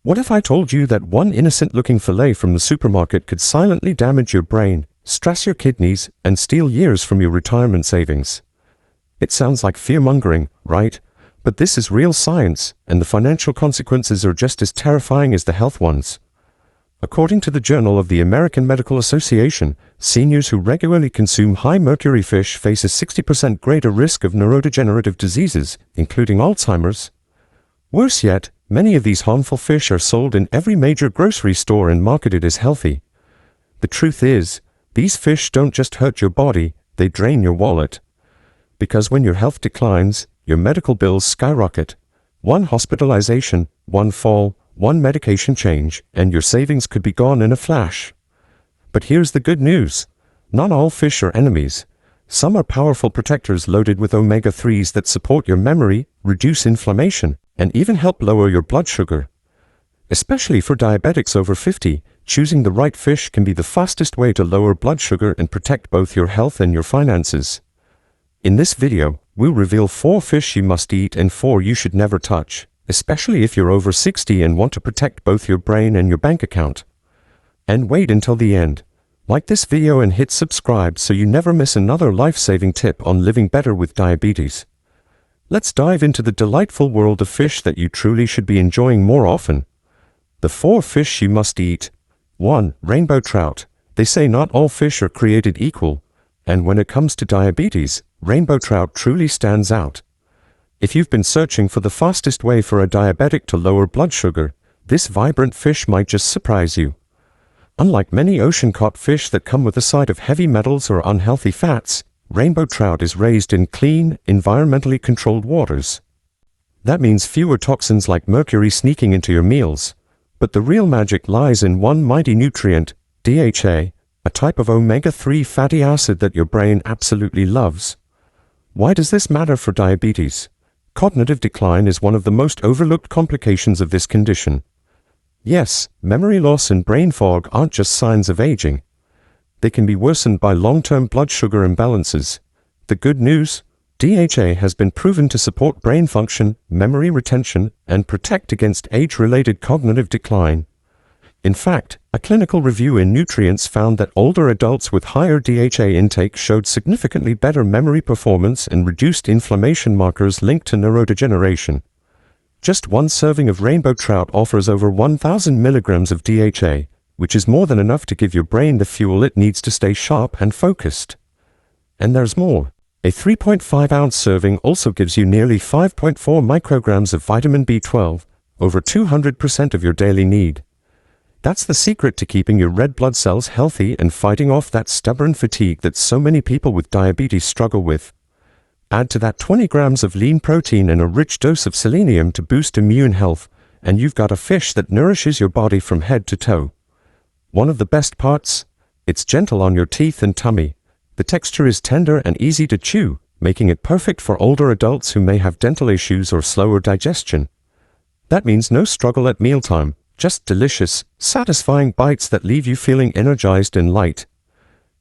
What if I told you that one innocent-looking fillet from the supermarket could silently damage your brain, stress your kidneys, and steal years from your retirement savings? It sounds like fear-mongering, right? But this is real science, and the financial consequences are just as terrifying as the health ones. According to the Journal of the American Medical Association, seniors who regularly consume high-mercury fish face a 60% greater risk of neurodegenerative diseases, including Alzheimer's. Worse yet, many of these harmful fish are sold in every major grocery store and marketed as healthy. The truth is, these fish don't just hurt your body, they drain your wallet. Because when your health declines, your medical bills skyrocket. One hospitalization, one fall, one medication change, and your savings could be gone in a flash. But here's the good news. Not all fish are enemies. Some are powerful protectors loaded with omega-3s that support your memory, reduce inflammation, and even help lower your blood sugar. Especially for diabetics over 50, choosing the right fish can be the fastest way to lower blood sugar and protect both your health and your finances. In this video, we'll reveal 4 fish you must eat and 4 you should never touch, especially if you're over 60 and want to protect both your brain and your bank account. And wait until the end. Like this video and hit subscribe so you never miss another life-saving tip on living better with diabetes. Let's dive into the delightful world of fish that you truly should be enjoying more often. The 4 fish you must eat. 1. Rainbow trout. They say not all fish are created equal, and when it comes to diabetes, rainbow trout truly stands out. If you've been searching for the fastest way for a diabetic to lower blood sugar, this vibrant fish might just surprise you. Unlike many ocean-caught fish that come with a side of heavy metals or unhealthy fats, rainbow trout is raised in clean, environmentally controlled waters. That means fewer toxins like mercury sneaking into your meals. But the real magic lies in one mighty nutrient, DHA, a type of omega-3 fatty acid that your brain absolutely loves. Why does this matter for diabetes? Cognitive decline is one of the most overlooked complications of this condition. Yes, memory loss and brain fog aren't just signs of aging. They can be worsened by long-term blood sugar imbalances. The good news? DHA has been proven to support brain function, memory retention, and protect against age-related cognitive decline. In fact, a clinical review in Nutrients found that older adults with higher DHA intake showed significantly better memory performance and reduced inflammation markers linked to neurodegeneration. Just one serving of rainbow trout offers over 1,000 milligrams of DHA, which is more than enough to give your brain the fuel it needs to stay sharp and focused. And there's more. A 3.5-ounce serving also gives you nearly 5.4 micrograms of vitamin B12, over 200% of your daily need. That's the secret to keeping your red blood cells healthy and fighting off that stubborn fatigue that so many people with diabetes struggle with. Add to that 20 grams of lean protein and a rich dose of selenium to boost immune health, and you've got a fish that nourishes your body from head to toe. One of the best parts? It's gentle on your teeth and tummy. The texture is tender and easy to chew, making it perfect for older adults who may have dental issues or slower digestion. That means no struggle at mealtime, just delicious, satisfying bites that leave you feeling energized and light.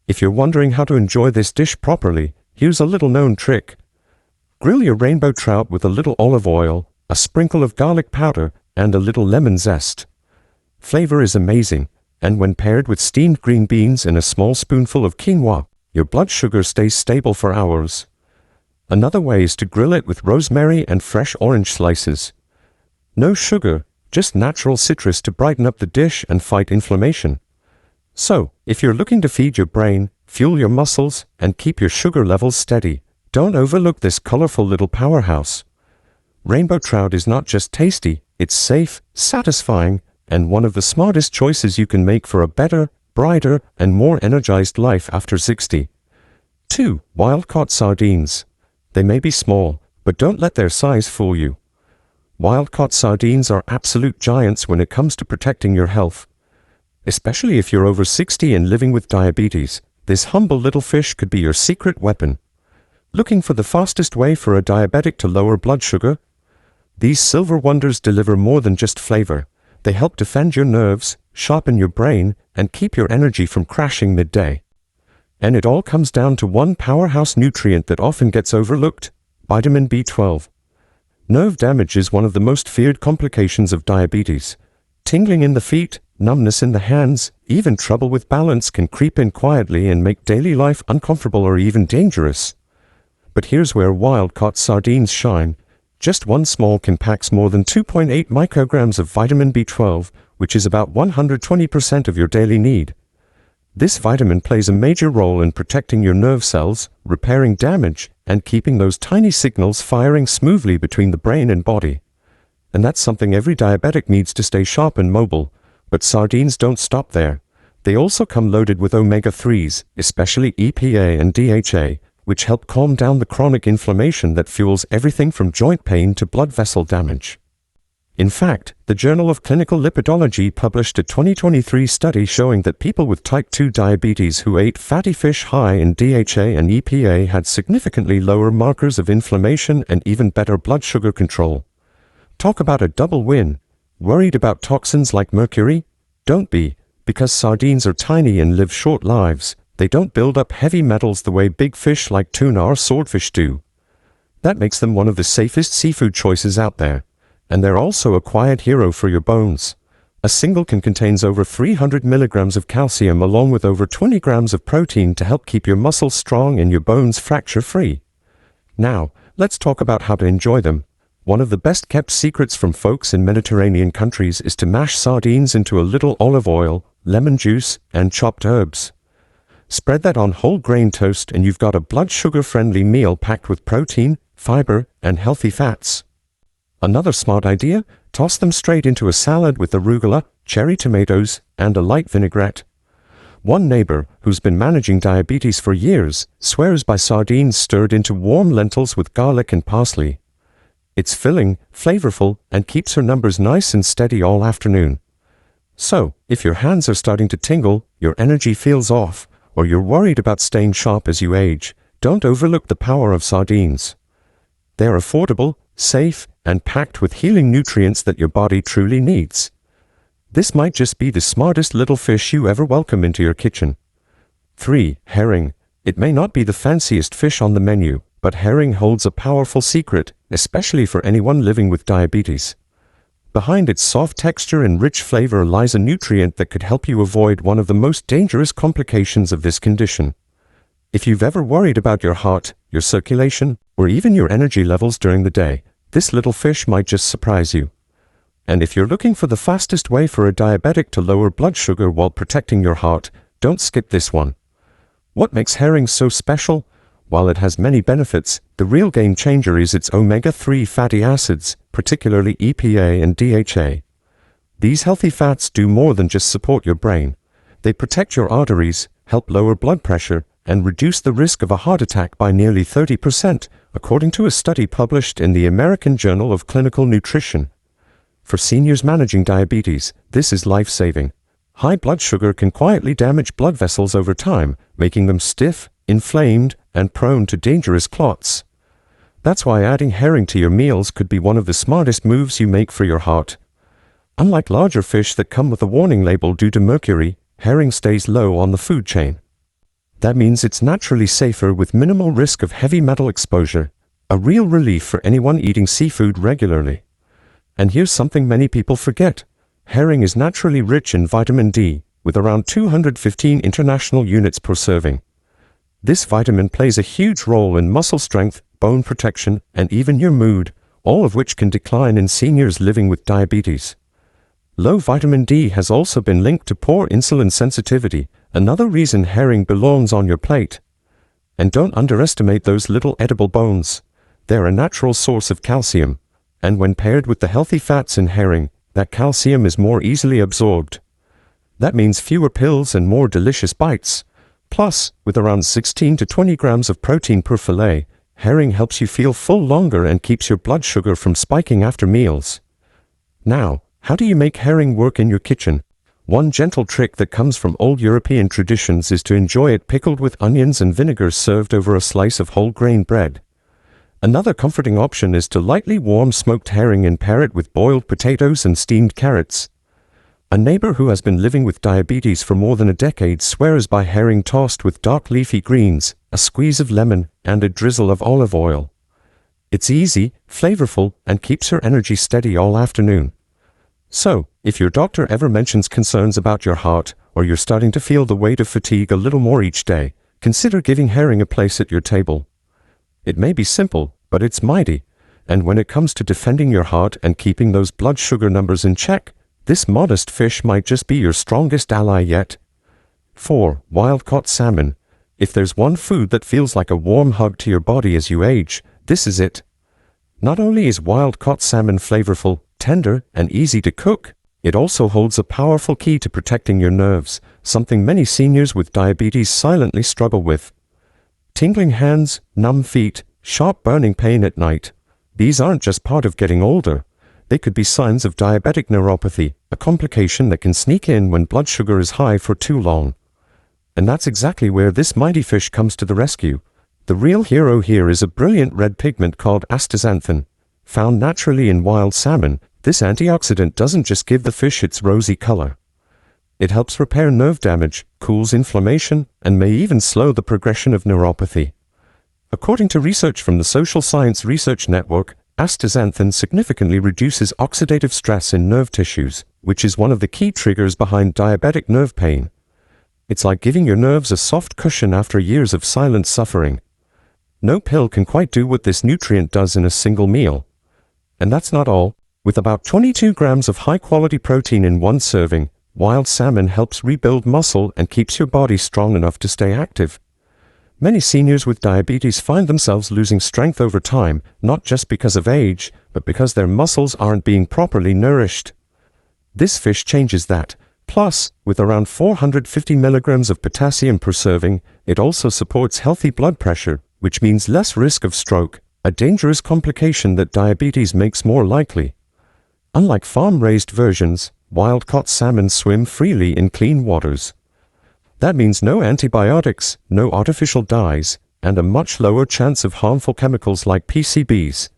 If you're wondering how to enjoy this dish properly, here's a little-known trick. Grill your rainbow trout with a little olive oil, a sprinkle of garlic powder, and a little lemon zest. Flavor is amazing, and when paired with steamed green beans and a small spoonful of quinoa, your blood sugar stays stable for hours. Another way is to grill it with rosemary and fresh orange slices. No sugar, just natural citrus to brighten up the dish and fight inflammation. So, if you're looking to feed your brain, fuel your muscles, and keep your sugar levels steady, don't overlook this colorful little powerhouse. Rainbow trout is not just tasty, it's safe, satisfying, and one of the smartest choices you can make for a better, brighter, and more energized life after 60. 2. Wild-caught sardines. They may be small, but don't let their size fool you. Wild-caught sardines are absolute giants when it comes to protecting your health. Especially if you're over 60 and living with diabetes, this humble little fish could be your secret weapon. Looking for the fastest way for a diabetic to lower blood sugar? These silver wonders deliver more than just flavor. They help defend your nerves, sharpen your brain, and keep your energy from crashing midday. And it all comes down to one powerhouse nutrient that often gets overlooked: vitamin B12. Nerve damage is one of the most feared complications of diabetes. tingling in the feet, numbness in the hands, even trouble with balance can creep in quietly and make daily life uncomfortable or even dangerous. But here's where wild-caught sardines shine. Just one small can packs more than 2.8 micrograms of vitamin B12, which is about 120% of your daily need. This vitamin plays a major role in protecting your nerve cells, repairing damage, and keeping those tiny signals firing smoothly between the brain and body. And that's something every diabetic needs to stay sharp and mobile. But sardines don't stop there. They also come loaded with omega-3s, especially EPA and DHA, which help calm down the chronic inflammation that fuels everything from joint pain to blood vessel damage. In fact, the Journal of Clinical Lipidology published a 2023 study showing that people with type 2 diabetes who ate fatty fish high in DHA and EPA had significantly lower markers of inflammation and even better blood sugar control. Talk about a double win. Worried about toxins like mercury? Don't be, because sardines are tiny and live short lives. They don't build up heavy metals the way big fish like tuna or swordfish do. That makes them one of the safest seafood choices out there. And they're also a quiet hero for your bones. A single can contains over 300 milligrams of calcium along with over 20 grams of protein to help keep your muscles strong and your bones fracture-free. Now, let's talk about how to enjoy them. One of the best-kept secrets from folks in Mediterranean countries is to mash sardines into a little olive oil, lemon juice, and chopped herbs. Spread that on whole grain toast and you've got a blood sugar-friendly meal packed with protein, fiber, and healthy fats. Another smart idea? Toss them straight into a salad with arugula, cherry tomatoes, and a light vinaigrette. One neighbor, who's been managing diabetes for years, swears by sardines stirred into warm lentils with garlic and parsley. It's filling, flavorful, and keeps her numbers nice and steady all afternoon. So, if your hands are starting to tingle, your energy feels off, or you're worried about staying sharp as you age, don't overlook the power of sardines. They're affordable, safe, and packed with healing nutrients that your body truly needs. This might just be the smartest little fish you ever welcome into your kitchen. 3. Herring. It may not be the fanciest fish on the menu, but herring holds a powerful secret, especially for anyone living with diabetes. Behind its soft texture and rich flavor lies a nutrient that could help you avoid one of the most dangerous complications of this condition. If you've ever worried about your heart, your circulation, or even your energy levels during the day, this little fish might just surprise you. And if you're looking for the fastest way for a diabetic to lower blood sugar while protecting your heart, don't skip this one. What makes herring so special? While it has many benefits, the real game changer is its omega-3 fatty acids, particularly EPA and DHA. These healthy fats do more than just support your brain. They protect your arteries, help lower blood pressure, and reduce the risk of a heart attack by nearly 30%, according to a study published in the American Journal of Clinical Nutrition. For seniors managing diabetes, this is life-saving. High blood sugar can quietly damage blood vessels over time, making them stiff, inflamed, and prone to dangerous clots. That's why adding herring to your meals could be one of the smartest moves you make for your heart. Unlike larger fish that come with a warning label due to mercury, herring stays low on the food chain. That means it's naturally safer with minimal risk of heavy metal exposure, a real relief for anyone eating seafood regularly. And here's something many people forget. Herring is naturally rich in vitamin D, with around 215 international units per serving. This vitamin plays a huge role in muscle strength, bone protection, and even your mood, all of which can decline in seniors living with diabetes. Low vitamin D has also been linked to poor insulin sensitivity, another reason herring belongs on your plate. And don't underestimate those little edible bones. They're a natural source of calcium, and when paired with the healthy fats in herring, that calcium is more easily absorbed. That means fewer pills and more delicious bites. Plus, with around 16 to 20 grams of protein per fillet, herring helps you feel full longer and keeps your blood sugar from spiking after meals. Now, how do you make herring work in your kitchen? One gentle trick that comes from old European traditions is to enjoy it pickled with onions and vinegar served over a slice of whole grain bread. Another comforting option is to lightly warm smoked herring and pair it with boiled potatoes and steamed carrots. A neighbor who has been living with diabetes for more than a decade swears by herring tossed with dark leafy greens, a squeeze of lemon, and a drizzle of olive oil. It's easy, flavorful, and keeps her energy steady all afternoon. So, If your doctor ever mentions concerns about your heart, or you're starting to feel the weight of fatigue a little more each day, consider giving herring a place at your table. It may be simple, but it's mighty, and when it comes to defending your heart and keeping those blood sugar numbers in check, this modest fish might just be your strongest ally yet. 4. Wild-caught salmon. If there's one food that feels like a warm hug to your body as you age, this is it. Not only is wild-caught salmon flavorful, tender, and easy to cook, it also holds a powerful key to protecting your nerves, something many seniors with diabetes silently struggle with. Tingling hands, numb feet, sharp burning pain at night. These aren't just part of getting older. They could be signs of diabetic neuropathy, a complication that can sneak in when blood sugar is high for too long. And that's exactly where this mighty fish comes to the rescue. The real hero here is a brilliant red pigment called astaxanthin. Found naturally in wild salmon, this antioxidant doesn't just give the fish its rosy color. It helps repair nerve damage, cools inflammation, and may even slow the progression of neuropathy. According to research from the Social Science Research Network, astaxanthin significantly reduces oxidative stress in nerve tissues, which is one of the key triggers behind diabetic nerve pain. It's like giving your nerves a soft cushion after years of silent suffering. No pill can quite do what this nutrient does in a single meal. And that's not all. With about 22 grams of high-quality protein in one serving, wild salmon helps rebuild muscle and keeps your body strong enough to stay active. Many seniors with diabetes find themselves losing strength over time, not just because of age, but because their muscles aren't being properly nourished. This fish changes that. Plus, with around 450 milligrams of potassium per serving, it also supports healthy blood pressure, which means less risk of stroke, a dangerous complication that diabetes makes more likely. Unlike farm-raised versions, wild-caught salmon swim freely in clean waters. That means no antibiotics, no artificial dyes, and a much lower chance of harmful chemicals like PCBs.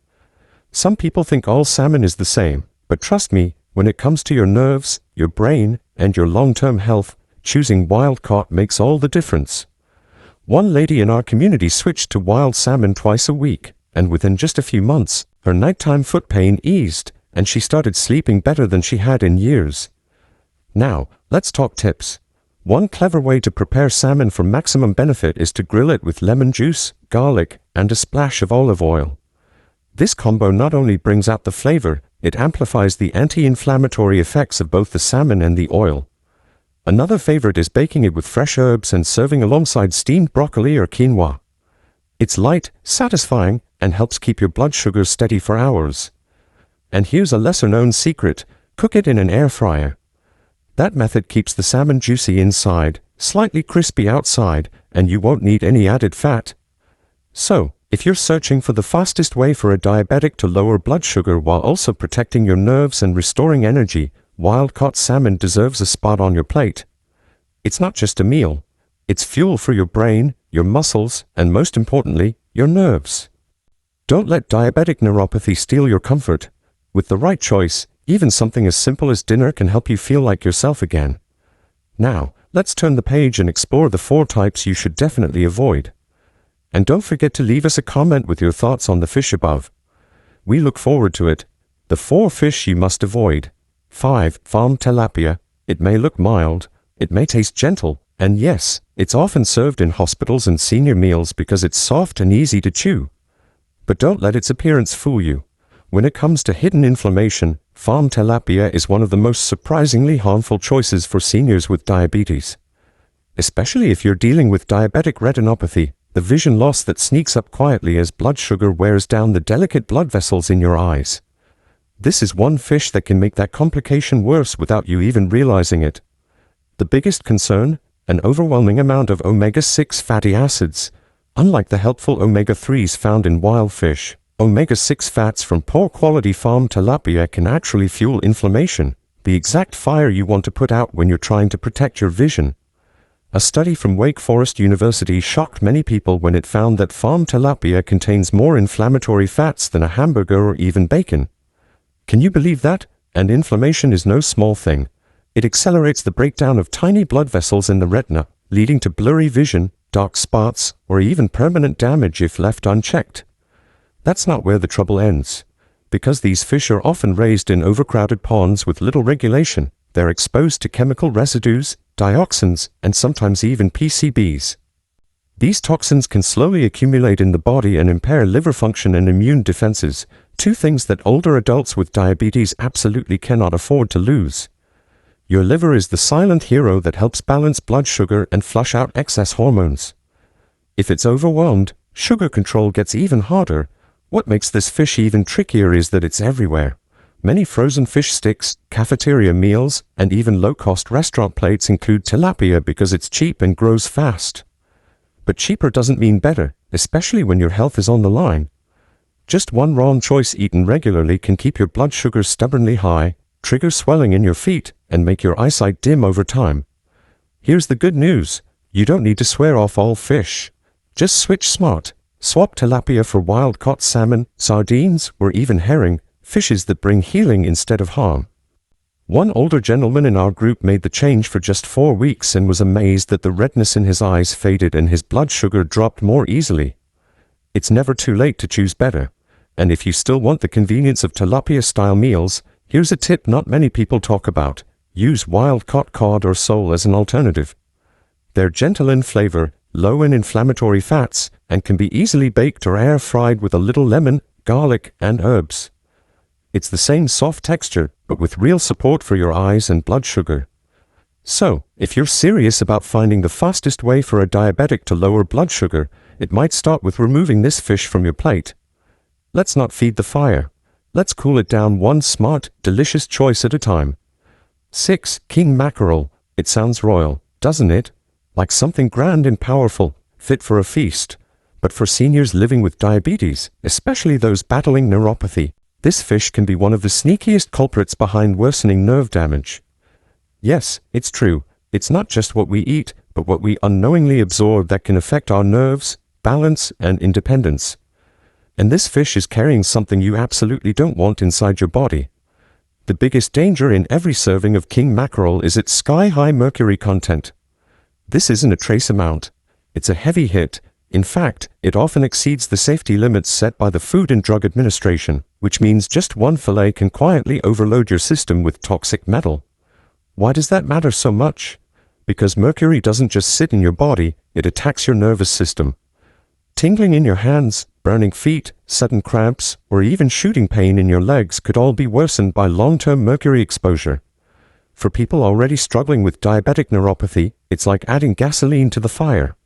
Some people think all salmon is the same, but trust me, when it comes to your nerves, your brain, and your long-term health, choosing wild-caught makes all the difference. One lady in our community switched to wild salmon twice a week, and within just a few months, her nighttime foot pain eased, and she started sleeping better than she had in years. Now, let's talk tips. One clever way to prepare salmon for maximum benefit is to grill it with lemon juice, garlic, and a splash of olive oil. This combo not only brings out the flavor, it amplifies the anti-inflammatory effects of both the salmon and the oil. Another favorite is baking it with fresh herbs and serving alongside steamed broccoli or quinoa. It's light, satisfying, and helps keep your blood sugar steady for hours. And here's a lesser-known secret: cook it in an air fryer. That method keeps the salmon juicy inside, slightly crispy outside, and you won't need any added fat. So, if you're searching for the fastest way for a diabetic to lower blood sugar while also protecting your nerves and restoring energy, wild-caught salmon deserves a spot on your plate. It's not just a meal. It's fuel for your brain, your muscles, and most importantly, your nerves. Don't let diabetic neuropathy steal your comfort. With the right choice, even something as simple as dinner can help you feel like yourself again. Now, let's turn the page and explore the 4 types you should definitely avoid. And don't forget to leave us a comment with your thoughts on the fish above. We look forward to it. The 4 fish you must avoid. 5. Farm tilapia. It may look mild, it may taste gentle, and yes, it's often served in hospitals and senior meals because it's soft and easy to chew. But don't let its appearance fool you. When it comes to hidden inflammation, farm tilapia is one of the most surprisingly harmful choices for seniors with diabetes. Especially if you're dealing with diabetic retinopathy, the vision loss that sneaks up quietly as blood sugar wears down the delicate blood vessels in your eyes. This is one fish that can make that complication worse without you even realizing it. The biggest concern? An overwhelming amount of omega-6 fatty acids. Unlike the helpful omega-3s found in wild fish, omega-6 fats from poor-quality farm tilapia can actually fuel inflammation, the exact fire you want to put out when you're trying to protect your vision. A study from Wake Forest University shocked many people when it found that farm tilapia contains more inflammatory fats than a hamburger or even bacon. Can you believe that? And inflammation is no small thing. It accelerates the breakdown of tiny blood vessels in the retina, leading to blurry vision, dark spots, or even permanent damage if left unchecked. That's not where the trouble ends. Because these fish are often raised in overcrowded ponds with little regulation, they're exposed to chemical residues, dioxins, and sometimes even PCBs. These toxins can slowly accumulate in the body and impair liver function and immune defenses, two things that older adults with diabetes absolutely cannot afford to lose. Your liver is the silent hero that helps balance blood sugar and flush out excess hormones. If it's overwhelmed, sugar control gets even harder. What makes this fish even trickier is that it's everywhere. Many frozen fish sticks, cafeteria meals, and even low-cost restaurant plates include tilapia because it's cheap and grows fast. But cheaper doesn't mean better, especially when your health is on the line. Just one wrong choice eaten regularly can keep your blood sugar stubbornly high, trigger swelling in your feet, and make your eyesight dim over time. Here's the good news. You don't need to swear off all fish. Just switch smart. Swap tilapia for wild-caught salmon, sardines, or even herring, fishes that bring healing instead of harm. One older gentleman in our group made the change for just 4 weeks and was amazed that the redness in his eyes faded and his blood sugar dropped more easily. It's never too late to choose better. And if you still want the convenience of tilapia-style meals, here's a tip not many people talk about. Use wild-caught cod or sole as an alternative. They're gentle in flavor, low in inflammatory fats, and can be easily baked or air-fried with a little lemon, garlic, and herbs. It's the same soft texture, but with real support for your eyes and blood sugar. So, if you're serious about finding the fastest way for a diabetic to lower blood sugar, it might start with removing this fish from your plate. Let's not feed the fire. Let's cool it down one smart, delicious choice at a time. 6. King mackerel. It sounds royal, doesn't it? Like something grand and powerful, fit for a feast. But for seniors living with diabetes, especially those battling neuropathy, this fish can be one of the sneakiest culprits behind worsening nerve damage. Yes, it's true. It's not just what we eat, but what we unknowingly absorb that can affect our nerves, balance, and independence. And this fish is carrying something you absolutely don't want inside your body. The biggest danger in every serving of king mackerel is its sky-high mercury content. This isn't a trace amount. It's a heavy hit. In fact, it often exceeds the safety limits set by the Food and Drug Administration, which means just one fillet can quietly overload your system with toxic metal. Why does that matter so much? Because mercury doesn't just sit in your body, it attacks your nervous system. Tingling in your hands, burning feet, sudden cramps, or even shooting pain in your legs could all be worsened by long-term mercury exposure. For people already struggling with diabetic neuropathy, it's like adding gasoline to the fire.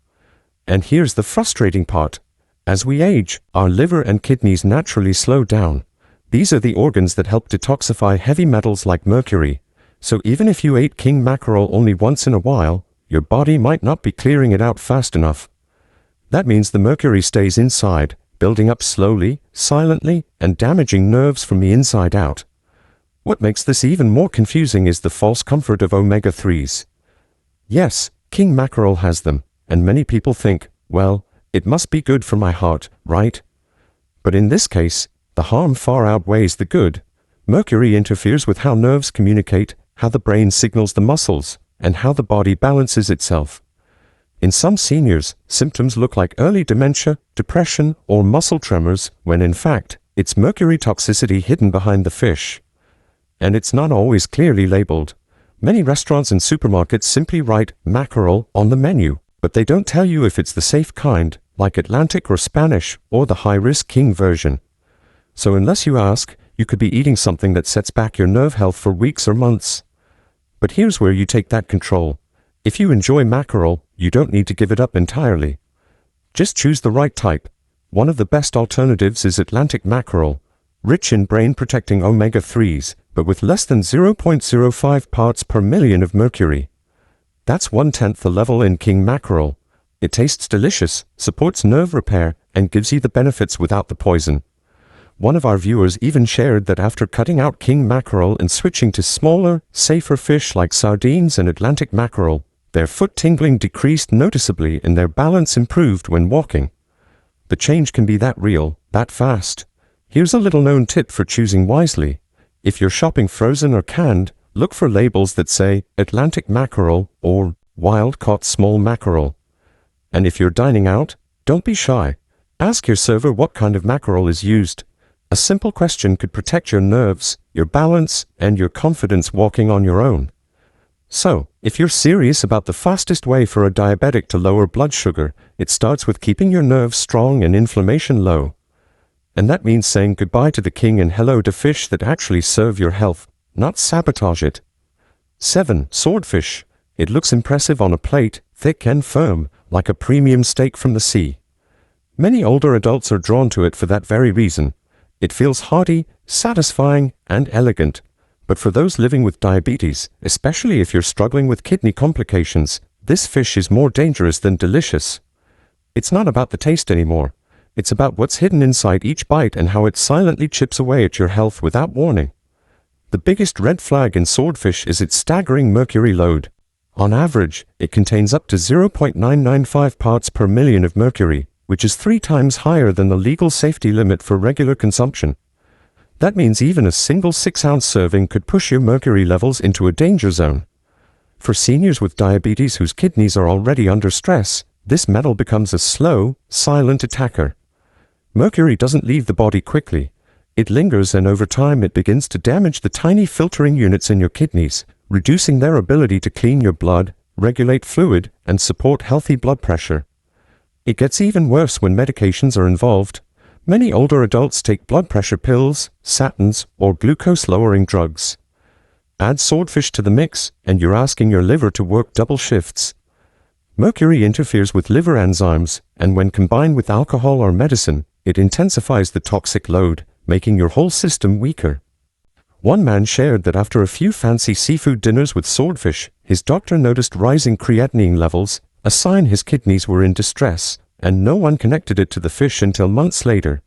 And here's the frustrating part. As we age, our liver and kidneys naturally slow down. These are the organs that help detoxify heavy metals like mercury. So even if you ate king mackerel only once in a while, your body might not be clearing it out fast enough. That means the mercury stays inside, building up slowly, silently, and damaging nerves from the inside out. What makes this even more confusing is the false comfort of omega-3s. Yes, king mackerel has them, and many people think, well, it must be good for my heart, right? But in this case, the harm far outweighs the good. Mercury interferes with how nerves communicate, how the brain signals the muscles, and how the body balances itself. In some seniors, symptoms look like early dementia, depression, or muscle tremors, when in fact, it's mercury toxicity hidden behind the fish. And it's not always clearly labeled. Many restaurants and supermarkets simply write mackerel on the menu, but they don't tell you if it's the safe kind, like Atlantic or Spanish, or the high-risk king version. So unless you ask, you could be eating something that sets back your nerve health for weeks or months. But here's where you take that control. If you enjoy mackerel, you don't need to give it up entirely. Just choose the right type. One of the best alternatives is Atlantic mackerel, rich in brain-protecting omega-3s, but with less than 0.05 parts per million of mercury. That's 1/10 the level in king mackerel. It tastes delicious, supports nerve repair, and gives you the benefits without the poison. One of our viewers even shared that after cutting out king mackerel and switching to smaller, safer fish like sardines and Atlantic mackerel, their foot tingling decreased noticeably and their balance improved when walking. The change can be that real, that fast. Here's a little-known tip for choosing wisely. If you're shopping frozen or canned, look for labels that say Atlantic mackerel or wild-caught small mackerel. And if you're dining out, don't be shy. Ask your server what kind of mackerel is used. A simple question could protect your nerves, your balance, and your confidence walking on your own. So, if you're serious about the fastest way for a diabetic to lower blood sugar, it starts with keeping your nerves strong and inflammation low. And that means saying goodbye to the king and hello to fish that actually serve your health, not sabotage it. 7. Swordfish. It looks impressive on a plate, thick and firm, like a premium steak from the sea. Many older adults are drawn to it for that very reason. It feels hearty, satisfying, and elegant. But for those living with diabetes, especially if you're struggling with kidney complications, this fish is more dangerous than delicious. It's not about the taste anymore. It's about what's hidden inside each bite and how it silently chips away at your health without warning. The biggest red flag in swordfish is its staggering mercury load. On average, it contains up to 0.995 parts per million of mercury, which is 3 times higher than the legal safety limit for regular consumption. That means even a single 6-ounce serving could push your mercury levels into a danger zone. For seniors with diabetes whose kidneys are already under stress, this metal becomes a slow, silent attacker. Mercury doesn't leave the body quickly. It lingers, and over time it begins to damage the tiny filtering units in your kidneys, reducing their ability to clean your blood, regulate fluid, and support healthy blood pressure. It gets even worse when medications are involved. Many older adults take blood pressure pills, statins, or glucose-lowering drugs. Add swordfish to the mix, and you're asking your liver to work double shifts. Mercury interferes with liver enzymes, and when combined with alcohol or medicine, it intensifies the toxic load, making your whole system weaker. One man shared that after a few fancy seafood dinners with swordfish, his doctor noticed rising creatinine levels, a sign his kidneys were in distress, and no one connected it to the fish until months later.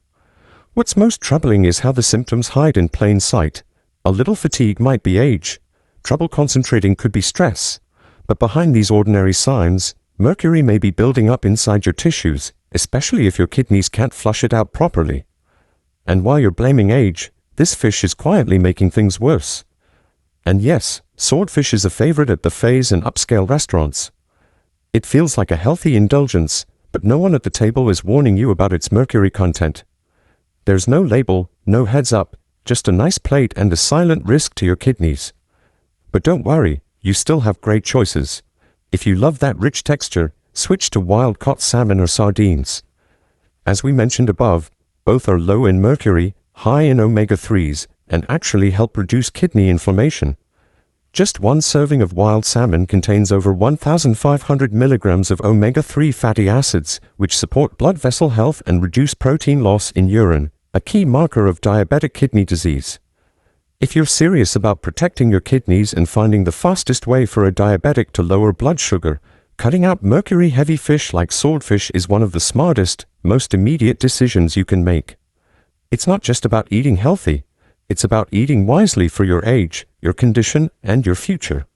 What's most troubling is how the symptoms hide in plain sight. A little fatigue might be age. Trouble concentrating could be stress. But behind these ordinary signs, mercury may be building up inside your tissues, especially if your kidneys can't flush it out properly. And while you're blaming age, this fish is quietly making things worse. And yes, swordfish is a favorite at buffets and upscale restaurants. It feels like a healthy indulgence, but no one at the table is warning you about its mercury content. There's no label, no heads up, just a nice plate and a silent risk to your kidneys. But don't worry, you still have great choices. If you love that rich texture, switch to wild-caught salmon or sardines. As we mentioned above, both are low in mercury, high in omega-3s, and actually help reduce kidney inflammation. Just one serving of wild salmon contains over 1,500 milligrams of omega-3 fatty acids, which support blood vessel health and reduce protein loss in urine, a key marker of diabetic kidney disease. If you're serious about protecting your kidneys and finding the fastest way for a diabetic to lower blood sugar, cutting out mercury-heavy fish like swordfish is one of the smartest, most immediate decisions you can make. It's not just about eating healthy. It's about eating wisely for your age, your condition, and your future.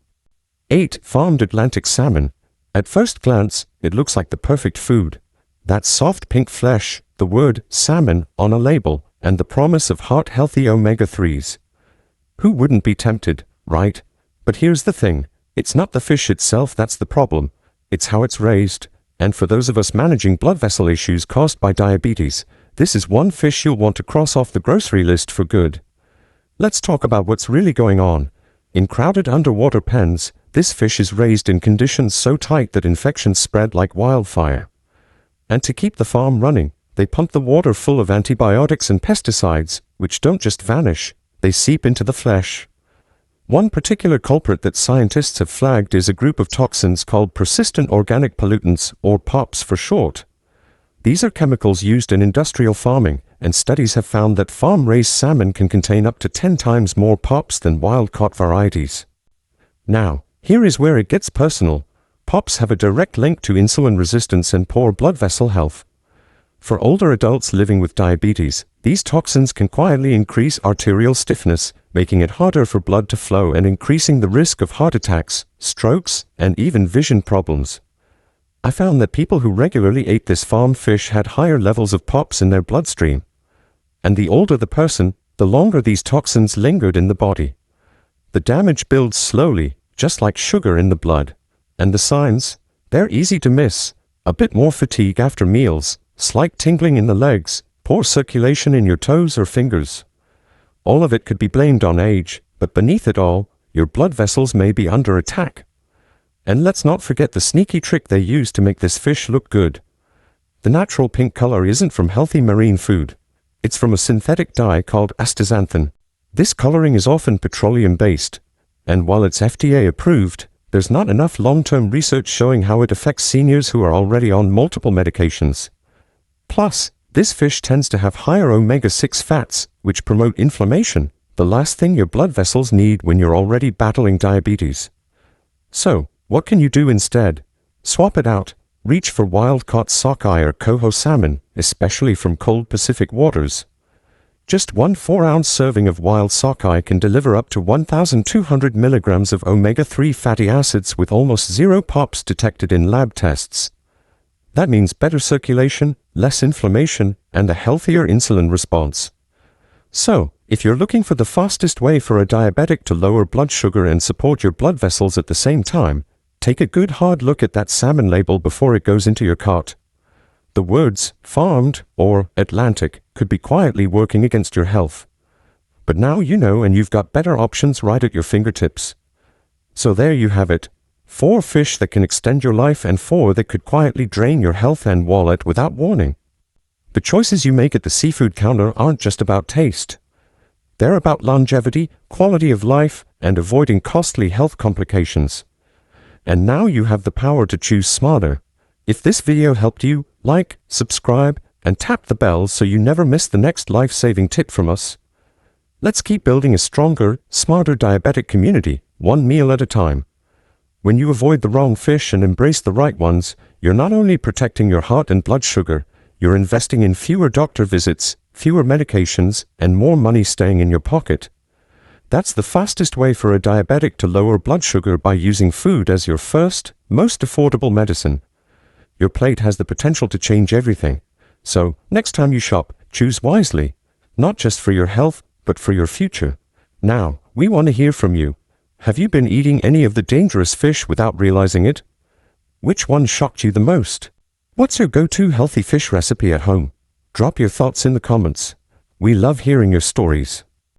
8. Farmed Atlantic salmon. At first glance, it looks like the perfect food. That soft pink flesh, the word salmon on a label, and the promise of heart-healthy omega-3s. Who wouldn't be tempted, right? But here's the thing. It's not the fish itself that's the problem. It's how it's raised. And for those of us managing blood vessel issues caused by diabetes, this is one fish you'll want to cross off the grocery list for good. Let's talk about what's really going on. In crowded underwater pens, this fish is raised in conditions so tight that infections spread like wildfire. And to keep the farm running, they pump the water full of antibiotics and pesticides, which don't just vanish, they seep into the flesh. One particular culprit that scientists have flagged is a group of toxins called persistent organic pollutants, or POPs for short. These are chemicals used in industrial farming, and studies have found that farm-raised salmon can contain up to 10 times more POPs than wild-caught varieties. Now, here is where it gets personal. POPs have a direct link to insulin resistance and poor blood vessel health. For older adults living with diabetes, these toxins can quietly increase arterial stiffness, making it harder for blood to flow and increasing the risk of heart attacks, strokes, and even vision problems. I found that people who regularly ate this farmed fish had higher levels of POPs in their bloodstream. And the older the person, the longer these toxins lingered in the body. The damage builds slowly, just like sugar in the blood. And the signs? They're easy to miss. A bit more fatigue after meals, slight tingling in the legs, Poor circulation in your toes or fingers. All of it could be blamed on age, but beneath it all, your blood vessels may be under attack. And let's not forget the sneaky trick they use to make this fish look good. The natural pink color isn't from healthy marine food. It's from a synthetic dye called astaxanthin. This coloring is often petroleum-based, and while it's FDA approved, there's not enough long-term research showing how it affects seniors who are already on multiple medications. Plus, this fish tends to have higher omega-6 fats, which promote inflammation, the last thing your blood vessels need when you're already battling diabetes. So, what can you do instead? Swap it out. Reach for wild-caught sockeye or coho salmon, especially from cold Pacific waters. Just 1 4-ounce serving of wild sockeye can deliver up to 1,200 milligrams of omega-3 fatty acids with almost zero POPs detected in lab tests. That means better circulation, less inflammation, and a healthier insulin response. So, if you're looking for the fastest way for a diabetic to lower blood sugar and support your blood vessels at the same time, take a good hard look at that salmon label before it goes into your cart. The words farmed or Atlantic could be quietly working against your health. But now you know, and you've got better options right at your fingertips. So there you have it. 4 fish that can extend your life and 4 that could quietly drain your health and wallet without warning. The choices you make at the seafood counter aren't just about taste. They're about longevity, quality of life, and avoiding costly health complications. And now you have the power to choose smarter. If this video helped you, like, subscribe, and tap the bell so you never miss the next life-saving tip from us. Let's keep building a stronger, smarter diabetic community, one meal at a time. When you avoid the wrong fish and embrace the right ones, you're not only protecting your heart and blood sugar, you're investing in fewer doctor visits, fewer medications, and more money staying in your pocket. That's the fastest way for a diabetic to lower blood sugar, by using food as your first, most affordable medicine. Your plate has the potential to change everything. So, next time you shop, choose wisely. Not just for your health, but for your future. Now, we want to hear from you. Have you been eating any of the dangerous fish without realizing it? Which one shocked you the most? What's your go-to healthy fish recipe at home? Drop your thoughts in the comments. We love hearing your stories.